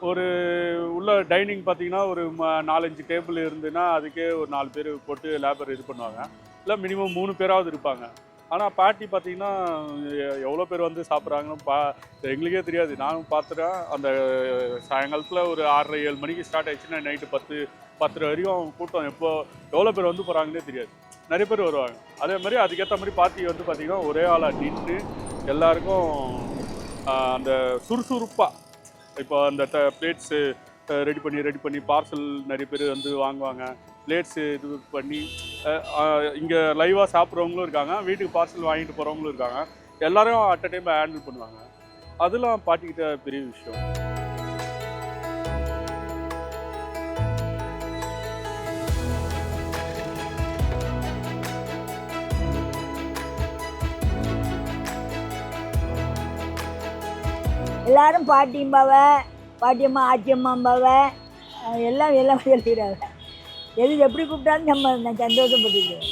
ஒரு உள்ள டைனிங் பார்த்தீங்கன்னா ஒரு 4-5 டேபிள் இருந்துன்னா அதுக்கே ஒரு 4 பேர் போட்டு லேபர் இது பண்ணுவாங்க. இல்லை மினிமம் 3 பேராவது இருப்பாங்க. ஆனால் பார்ட்டி பார்த்தீங்கன்னா எவ்வளோ பேர் வந்து சாப்பிட்றாங்கன்னு எங்களுக்கே தெரியாது. நானும் பார்த்துட்டேன். அந்த சாயங்காலத்தில் ஒரு 6:30-7 மணிக்கு ஸ்டார்ட் ஆயிடுச்சுன்னா நைட்டு 10-10:30 வரைக்கும் கூட்டம் எவ்வளோ பேர் வந்து போகிறாங்கன்னே தெரியாது. நிறைய பேர் வருவாங்க. அதே மாதிரி அதுக்கேற்ற மாதிரி பார்ட்டி வந்து பார்த்திங்கன்னா ஒரே ஆளாக நின்று எல்லாருக்கும் அந்த சுறுசுறுப்பாக இப்போ அந்த பிளேட்ஸு ரெடி பண்ணி பார்சல் நிறைய பேர் வந்து வாங்குவாங்க. பிளேட்ஸு இது பண்ணி இங்கே லைவாக சாப்பிட்றவங்களும் இருக்காங்க, வீட்டுக்கு பார்சல் வாங்கிட்டு போகிறவங்களும் இருக்காங்க. எல்லோரும் அட் அ டைம் ஹேண்டில் பண்ணுவாங்க. அதெல்லாம் பாட்டிக்கிட்ட பெரிய விஷயம். எல்லாரும் பாட்டியம்பாவ, பாட்டியம்மா ஆச்சியம்மாம்பாவ, எல்லாம் எல்லாம் சொல்லிடுறாங்க. எது எப்படி கூப்பிட்டாலும் நம்ம நான் சந்தோஷப்பட்டுக்கிறேன்.